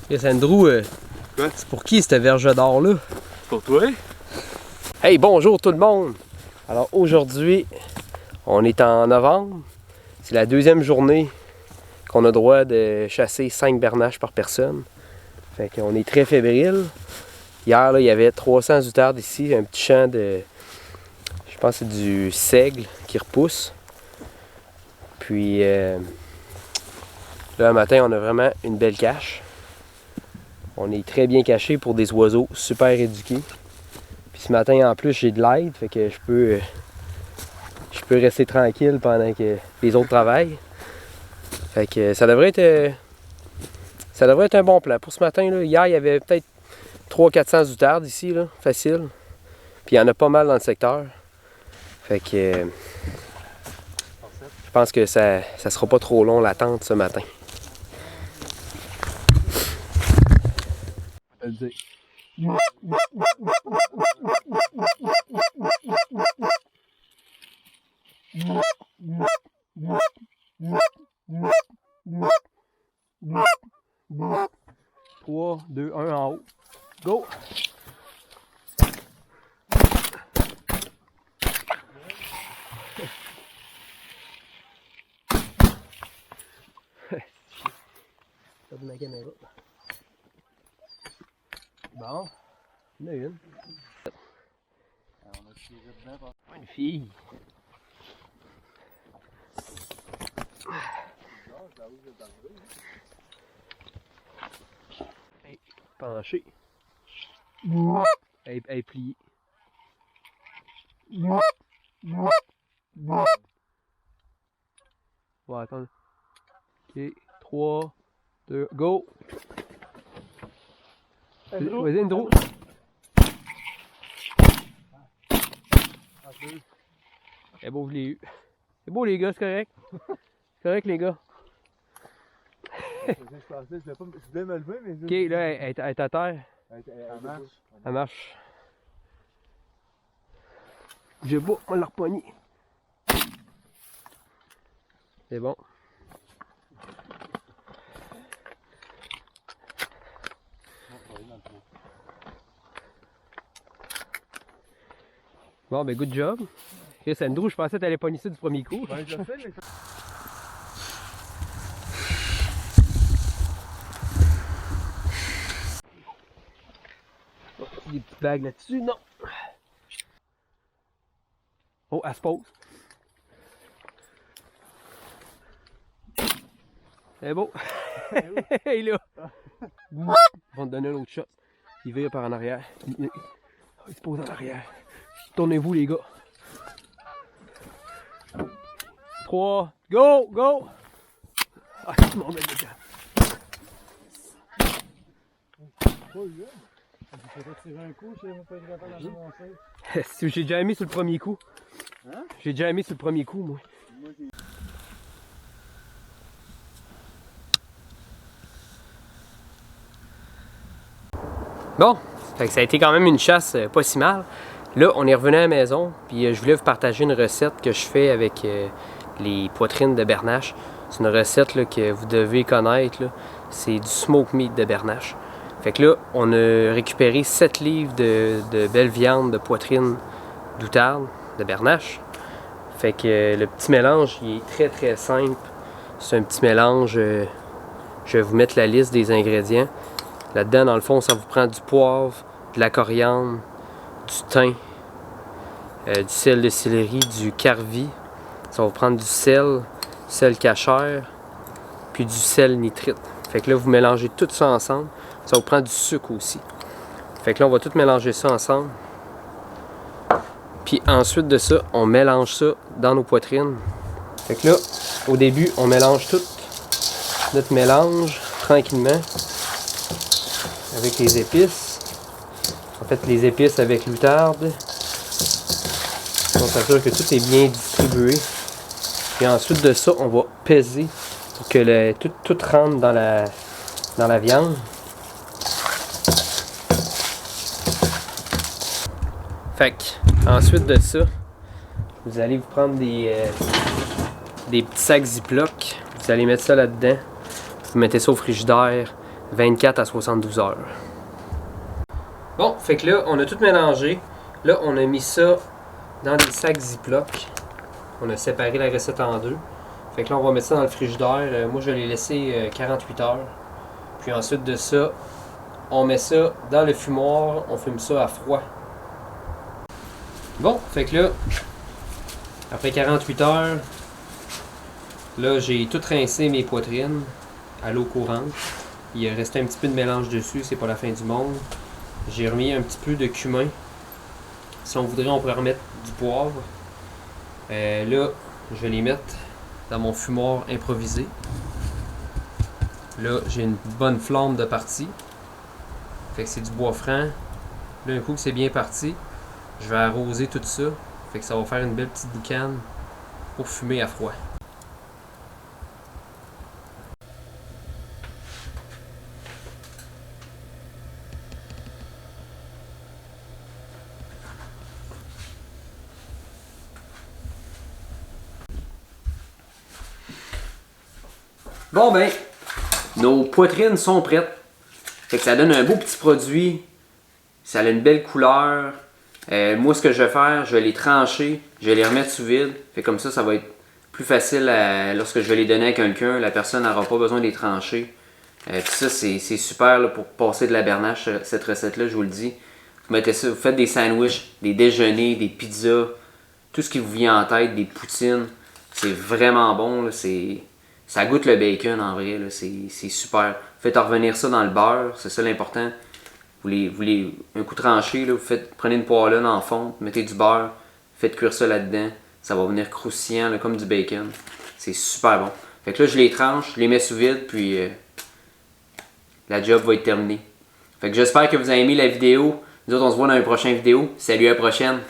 Yes, Andrew, Quoi? c'est pour qui cette verge d'or-là? Pour toi? Hey, bonjour tout le monde! Alors aujourd'hui, on est en novembre. C'est la deuxième journée qu'on a droit de chasser 5 bernaches par personne. Fait qu'on est très fébrile. Hier, là, il y avait 300 outardes ici, un petit champ de... Je pense que c'est du seigle qui repousse. Puis là, un matin, on a vraiment une belle cache. On est très bien caché pour des oiseaux super éduqués. Puis ce matin, en plus, j'ai de l'aide, fait que je peux rester tranquille pendant que les autres travaillent. Fait que ça devrait être un bon plan. Pour ce matin, là, hier, il y avait peut-être 300-400 outardes ici, là, facile. Puis il y en a pas mal dans le secteur. Fait que je pense que ça sera pas trop long l'attente ce matin. Trois, deux, un en haut. Go! Pas de ma caméra. Bon, il y en a une. On a tiré dedans. Une fille. Hey, penchée. Elle est pliée. Bon, attends. Ok, 3, 2, go! Vas-y, Andrew! C'est beau, je l'ai eu. C'est beau, les gars, c'est correct. C'est correct, les gars. Je voulais me lever, mais... Ok, là, elle est à terre. Elle marche. Elle marche. J'ai beau, on l'a repogné. C'est bon. Bon, ben, good job. Chris, Andrew, je pensais que t'allais pogner ça du premier coup. Ouais, je sais, mais... Oh, des petites bagues là-dessus, non. Oh, elle se pose. C'est beau. Il est là. On va te donner un autre shot. Il vire par en arrière. Il se pose en arrière. Tournez-vous, les gars. 3, go, go! Ah, tout le monde est dedans. Je vais tirer un coup, je ne vais pas être capable d'en avancer. J'ai déjà aimé sur le premier coup. Hein? J'ai déjà aimé sur le premier coup, moi. Bon, fait que ça a été quand même une chasse pas si mal. Là, on est revenu à la maison, puis je voulais vous partager une recette que je fais avec les poitrines de bernache. C'est une recette là, que vous devez connaître. C'est du smoke meat de bernache. Fait que là, on a récupéré 7 livres de belle viande de poitrine d'outarde, de bernache. Fait que le petit mélange, il est très très simple. C'est un petit mélange, je vais vous mettre la liste des ingrédients. Là-dedans, dans le fond, ça vous prend du poivre, de la coriandre, du thym, du sel de céleri, du carvi. Ça va vous prendre du sel cachère, puis du sel nitrite. Fait que là, vous mélangez tout ça ensemble. Ça vous prend du sucre aussi. Fait que là, on va tout mélanger ça ensemble. Puis ensuite de ça, on mélange ça dans nos poitrines. Fait que là, au début, on mélange tout notre mélange tranquillement avec les épices. En fait, les épices avec l'outarde. On s'assure que tout est bien distribué. Et ensuite de ça, on va peser pour que tout rentre dans la viande. Fait que, ensuite de ça, vous allez vous prendre des petits sacs Ziploc. Vous allez mettre ça là-dedans. Vous mettez ça au frigidaire 24 à 72 heures. Bon, fait que là, on a tout mélangé. Là, on a mis ça dans des sacs Ziploc. On a séparé la recette en deux. Fait que là, on va mettre ça dans le frigidaire. Moi, je l'ai laissé 48 heures. Puis ensuite de ça, on met ça dans le fumoir. On fume ça à froid. Bon, fait que là, après 48 heures, là, j'ai tout rincé mes poitrines à l'eau courante. Il restait un petit peu de mélange dessus, c'est pas la fin du monde. J'ai remis un petit peu de cumin. Si on voudrait, on pourrait remettre du poivre. Là, je vais les mettre dans mon fumoir improvisé. Là, j'ai une bonne flamme de partie. Fait que c'est du bois franc. Là, un coup que c'est bien parti, je vais arroser tout ça. Fait que ça va faire une belle petite boucane pour fumer à froid. Bon ben, nos poitrines sont prêtes. Fait que ça donne un beau petit produit. Ça a une belle couleur. Moi, ce que je vais faire, je vais les trancher. Je vais les remettre sous vide. Fait comme ça va être plus facile lorsque je vais les donner à quelqu'un. La personne n'aura pas besoin de les trancher. Puis ça, c'est super là, pour passer de la bernache, cette recette-là, je vous le dis. Vous mettez ça, vous faites des sandwichs, des déjeuners, des pizzas, tout ce qui vous vient en tête, des poutines. C'est vraiment bon. Là, ça goûte le bacon en vrai. C'est super. Faites revenir ça dans le beurre, c'est ça l'important. Vous voulez un coup tranché, là, prenez une poêle dans le fond, mettez du beurre, faites cuire ça là-dedans. Ça va venir croustillant là, comme du bacon. C'est super bon. Fait que là, je les tranche, je les mets sous vide, puis la job va être terminée. Fait que j'espère que vous avez aimé la vidéo. Nous autres, on se voit dans une prochaine vidéo. Salut, à la prochaine!